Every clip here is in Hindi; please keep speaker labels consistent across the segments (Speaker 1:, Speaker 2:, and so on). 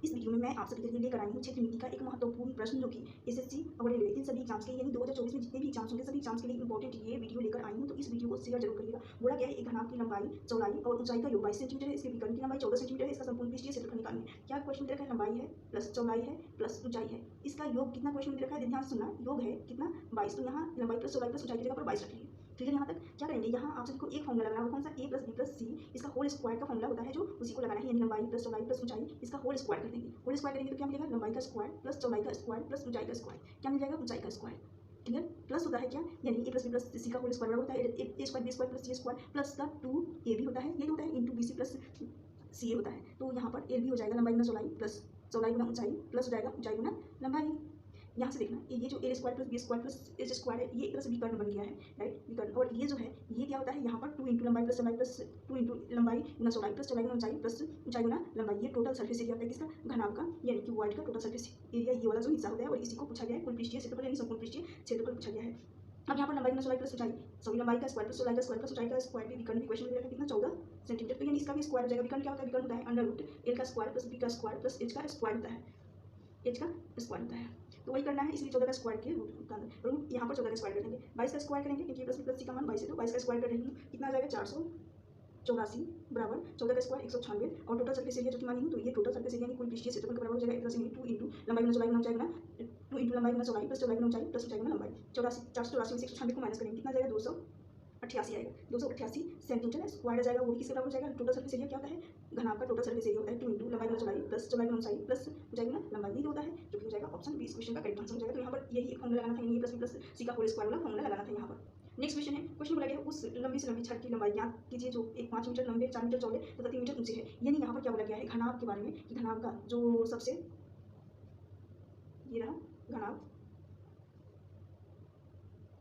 Speaker 1: इस वीडियो में मैं आप सभी के लिए लेकर आई हूँ क्षेत्र नीति का एक महत्वपूर्ण प्रश्न जो कि एसएससी और रेलवे इन सभी एग्जाम्स के यानी 2024 में जितने भी एग्जाम्स होंगे सभी एग्जाम्स के लिए इंपॉर्टेंट ये वीडियो लेकर आई हूँ। तो इस वीडियो को शेयर जरूर करिएगा। बोला गया है एक घनाभ की लंबाई, चौड़ाई और ऊंचाई का योग 22 सेंटीमीटर है, इसके विकर्ण की लंबाई 14 सेंटीमीटर है, इसका संपूर्ण पृष्ठीय क्षेत्रफल निकालना है। क्या क्वेश्चन दे रखा है? लंबाई है प्लस चौड़ाई है प्लस ऊंचाई है, इसका योग कितना क्वेश्चन दे रखा है? ध्यान से सुनना, योग है कितना 22, तो यहाँ लंबाई प्लस चौड़ाई प्लस ऊंचाई की जगह पर 22 रखिए। ठीक है, यहाँ तक क्या करेंगे? यहाँ आप सभी को एक फॉर्मूला लगाना है, कौन सा? ए प्लस बी प्लस सी, इसका होल स्क्वायर का फॉर्मूला होता है जो उसी को लगाना है, यानी लंबाई प्लस चौड़ाई प्लस ऊंचाई, इसका होल स्क्वायर कर देंगे। होल स्क्वायर करेंगे तो क्या मिलेगा? लंबाई का स्क्वायर प्लस चौड़ाई का स्क्वायर प्लस ऊंचाई का स्क्वायर, क्या मिल जाएगा? ऊंचाई का स्क्वायर। क्लियर? प्लस होता है क्या? यानी ए प्लस बी प्लस सी का होल स्क्वायर होता है ए स्क्वायर बी स्क्वायर प्लस सी स्क्वायर प्लस का 2 ए भी होता है, ये होता है इंटू बी सी प्लस सी ए होता है। तो यहाँ पर ए भी हो जाएगा लंबाई गुना चौड़ाई प्लस चौड़ाई गुना ऊंचाई प्लस हो जाएगा ऊंचाई गुना लंबाई। यहाँ से देखना ये जो A square plus B square plus H square है, ये एक तरह से विकर्ण बन गया है, राइट? विकर्ण। और ये जो है ये क्या होता है? यहाँ पर 2 इंटू लंबाई प्लस चौड़ाई प्लस 2 इंटू लंबाई गुना चौड़ाई प्लस चौड़ाई गुना ऊंचाई प्लस ऊंचाई गुना लंबाई, ये टोटल सरफेस एरिया होता है किसका? घनाभ का, यानी कि वॉइड का टोटल सरफेस एरिया ये वाला जो हिस्सा होता है। और इसी को पूछा गया है कुल पृष्ठीय क्षेत्रफल यानी संपूर्ण पृष्ठीय क्षेत्रफल पूछा गया है। अब यहाँ पर लंबाई गुना चौड़ाई प्लस ऊंचाई, सभी लंबाई का स्क्वायर प्लस चौड़ाई का स्क्वायर प्लस ऊंचाई का स्क्वायर भी विकर्ण इक्वेशन में कितना 14 सेंटीमीटर, तो यानी इसका भी स्क्वायर हो जाएगा। विकर्ण क्या होता है? विकर्ण होता है अंडर रूट एल का स्क्वायर प्लस बी का स्क्वायर प्लस एच का स्क्वायर होता है, एच का स्क्वायर होता है। तो वही करना है, इसलिए 14 का स्क्वायर के रूट यहाँ पर 14 का स्क्वायर करेंगे, 22 का स्क्वायर करेंगे क्योंकि प्लस सी का मान 22 है, तो 22 का स्क्वायर कर रही हूँ, कितना आ जाएगा? 484 बराबर 14 का स्क्वायर 196 और टोटल सरफेस एरिया जो कि मानी हूँ, तो ये टोटल सरफेस एरिया कुल पृष्ठीय क्षेत्रफल के बराबर हो जाएगा 2 इंटू लंबाई गुना चौड़ाई गुना ऊंचाई गुना 2 इंटू लंबाई गुना चौड़ाई प्लस चौड़ाई गुना ऊंचाई प्लस ऊंचाई गुना लंबाई। 484 में से 196 को माइनस करेंगे, कितना जाएगा? 288 आएगा। 288 सेंटीमीटर स्क्वायर आ जाएगा, वो भी किसके बराबर हो जाएगा? टोटल सरफेस एरिया क्या होता है? घनाभ का टोटल सरफेस एरिया होता है 2 इंटू लंबाई गुना चौड़ाई प्लस चौड़ाई गुना ऊंचाई प्लस ऊंचाई गुना लंबाई, ये होता है जो कि हो जाएगा ऑप्शन 20 क्वेश्चन का करेक्ट आंसर हो जाएगा। तो यहाँ पर यही फॉर्मूला लगाना था, यानी प्लस बी प्लस सी का होल स्क्वायर वाला फॉर्मूला लगाना था यहाँ पर। नेक्स्ट क्वेश्चन है, क्वेश्चन बोला गया उस लंबी से लंबी छड़ की लंबाई ज्ञात कीजिए जो 5 मीटर लंबे 4 मीटर चौड़े तथा 3 मीटर ऊंचे है। यानी यहाँ पर क्या बोला गया है? घनाभ के बारे में कि घनाभ का जो सबसे, ये रहा घनाभ,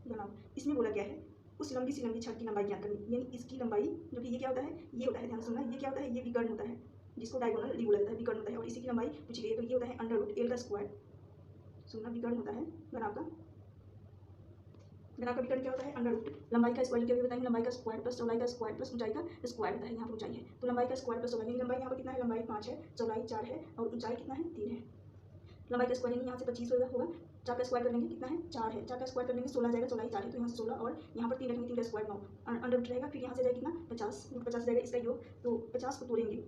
Speaker 1: घनाभ इसमें बोला गया है उस लंबी से लंबी छड़ की लंबाई ज्ञात करनी, यानी इसकी लंबाई जो कि ये क्या होता है? ये होता है, ध्यान सुनना, ये क्या होता है? ये विकर्ण होता है जिसको डायगोनल डी बोला जाता है, विकर्ण होता है। और इसी की लंबाई पूछी गई है, तो ये होता है अंडर रूट एल का स्क्वायर, सुनना, विकर्ण होता है घनाभ का। घनाभ का विकर्ण क्या होता है? अंडर रूट लंबाई का स्क्वायर, क्या बताएंगे? लंबाई का स्क्वायर प्लस चौड़ाई का स्क्वायर प्लस ऊंचाई का स्क्वायर होता है, यहाँ पर ऊंचाई है तो लंबाई का स्क्वायर प्लस चौड़ाई, यानी लंबाई यहाँ पर कितना है? लंबाई 5 है, चौड़ाई 4 है और ऊंचाई कितना है? 3 है। लंबाई का स्क्वायर यानी यहाँ से 25 होगा, 4 का स्क्वायर कर लेंगे, कितना है? 4 है, 4 का स्क्वायर कर लेंगे 16 जाएगा, चौड़ाई 4 है तो यहाँ से 16 और यहाँ पर 3 रखेंगे, 3 का स्क्वायर 9 अंडर रूट रहेगा, फिर यहाँ से जाएगा कितना? 50, रूट 50 जाएगा इसका योग, तो 50 को तोड़ेंगे,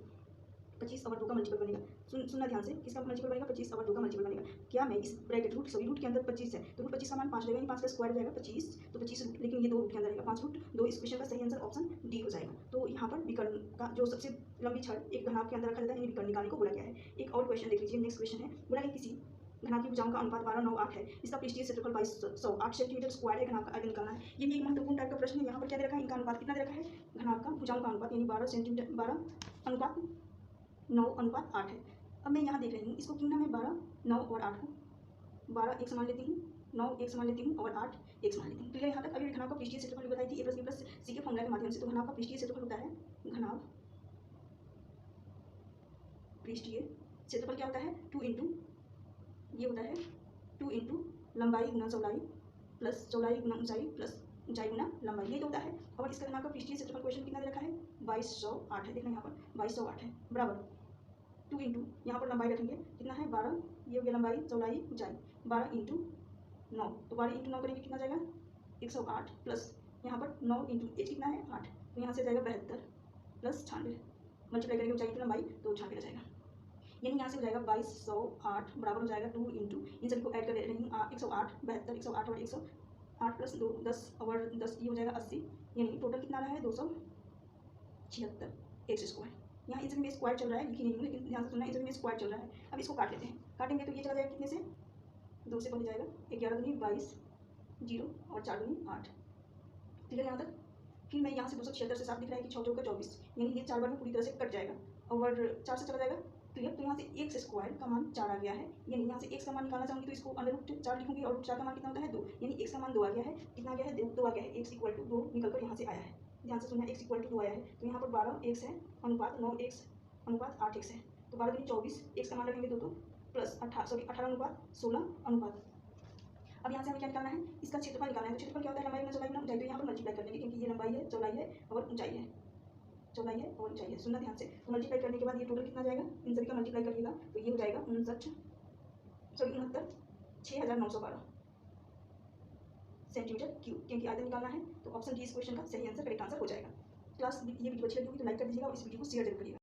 Speaker 1: 25 और 2 का मल्टीपल बनेगा। सुनना ध्यान से, किसका मल्टीपल बनेगा? 25 और 2 का मल्टीपल बनेगा। क्या मैं इस ब्रैकेट रूट, सभी रूट के अंदर 25 है तो रूट 25 का मान 5 रहेगा, यानी 5 का स्क्वायर हो जाएगा 25, तो 25 रूट, लेकिन ये 2 रूट के अंदर रहेगा 5 रूट 2। इस क्वेश्चन का सही आंसर ऑप्शन डी हो जाएगा। तो यहाँ पर विकर्ण का जो सबसे लंबी छड़ एक घनाभ के अंदर रखा जाता है, यानी विकर्ण निकालने को बोला गया है। एक और क्वेश्चन देख लीजिए, नेक्स्ट क्वेश्चन है, बोला गया किसी घनाभ की भुजाओं का अनुपात 12, 9, 8 है, इसका पृष्ठीय क्षेत्रफल 2208 सेंटीमीटर स्क्वायर है, घनाभ का आयतन निकालना है। ये भी एक महत्वपूर्ण टाइप का प्रश्न है। यहाँ पर क्या दे रखा है? इनका अनुपात कितना दे रखा है? घनाभ का भुजाओं का अनुपात यानी 12 सेंटीमीटर, 12 अनुपात 9 अनुपात 8 है। अब मैं यहाँ देख रही हूँ, इसको क्यों ना मैं 12, 9 और 8 को 12 एक समान लेती हूँ, 9 एक समान लेती हूँ और 8 एक समान लेती हूँ। तो यहाँ तक अभी घनाभ का पृष्ठीय क्षेत्रफल बताई थी ए प्लस बी प्लस सी के फॉर्मूला के माध्यम से। तो घनाभ का पृष्ठीय क्षेत्रफल होता है, घनाभ पृष्ठीय क्षेत्रफल क्या होता है? 2 इंटू, ये होता है 2 इंटू लंबाई गुना चौड़ाई प्लस चौड़ाई गुना ऊंचाई प्लस ऊंचाई गुना लंबाई, ये होता है। और इसका घनाभ का पृष्ठीय क्षेत्रफल क्वेश्चन कितना दे रखा है? 2208 है, देखना यहाँ पर 2208 है, बराबर 2 इंटू यहाँ पर लंबाई रखेंगे, कितना है? 12, ये हो गया लंबाई चौड़ाई ऊंचाई, 12 इंटू 9, तो 12 इंटू 9 करेंगे, कितना जाएगा? 108 प्लस यहाँ पर 9 इंटू एच कितना है? 8, तो यहाँ से जाएगा 72 प्लस 96, मल्टीप्लाई करेंगे ऊंचाई की लंबाई तो 96 आ जाएगा, यानी यहाँ से हो जाएगा 2208 बराबर हो जाएगा 2 इंटू, इन सभी को ऐड कर रही हूँ, 108, 72, 108 और 108 प्लस 2 10 और 10, ये हो जाएगा 80, यानी टोटल कितना रहा है? 276 एक्स स्क्वायर। यहाँ इन सभी में स्क्वायर चल रहा है, लिखी नहीं हूँ लेकिन ध्यान से सुनना, इन सभी में स्क्वायर चल रहा है। अब इसको काट लेते हैं, काटेंगे तो ये चला जाएगा कितने से? 2 से बन जाएगा 11 दूनी 22, 0 और 4 दूनी 8, ठीक है यहाँ तक। फिर मैं यहाँ से 276 से 7 दिख रहा है कि 6 चौका 24, यानी ये 4 बार में पूरी तरह से कट जाएगा और 4 से चला जाएगा क्लियर। तो यहाँ से एक्स स्क्वायर का मान 4 आ गया है, यानी यहाँ से एक्स का मान निकालना चाहूँगी तो इसको अंडर रूट 4 लिखूंगी और रूट 4 का मान कितना होता है? 2, यानी एक्स का मान 2 आ गया है, कितना आ गया है? 2 आ गया है, एक्स इक्वल टू 2 निकल कर यहाँ से आया है, ध्यान से सुनना, एक्स इक्वल टू 2 आया है। तो यहाँ पर 12 एक्स है अनुपात 9 एक्स अनुपात 8 एक्स है, तो 12 दूनी 24, एक्स का मान रखेंगे 2 तो प्लस 18 अनुपात 16 अनुपात। अब यहाँ से हमें क्या निकालना है? इसका क्षेत्रफल निकालना है। तो क्षेत्रफल क्या होता है? लंबाई गुना चौड़ाई गुना ऊंचाई, तो यहाँ पर मल्टीप्लाई कर देंगे क्योंकि ये लंबाई है, चौड़ाई है और ऊंचाई है, चौड़ाई है और ऊंचाई है। सुनना ध्यान से। तो मल्टीप्लाई करने के बाद ये टोटल कितना जाएगा, इन सभी का मल्टीप्लाई करिएगा तो ये हो जाएगा 69 सेंटीमीटर क्यूब, क्योंकि आयतन निकालना है। तो ऑप्शन डी इस क्वेश्चन का सही आंसर, करेक्ट आंसर हो जाएगा। क्लास ये वीडियो अच्छी लगी होगी तो लाइक कर दीजिएगा और इस वीडियो को शेयर जरूर करिएगा।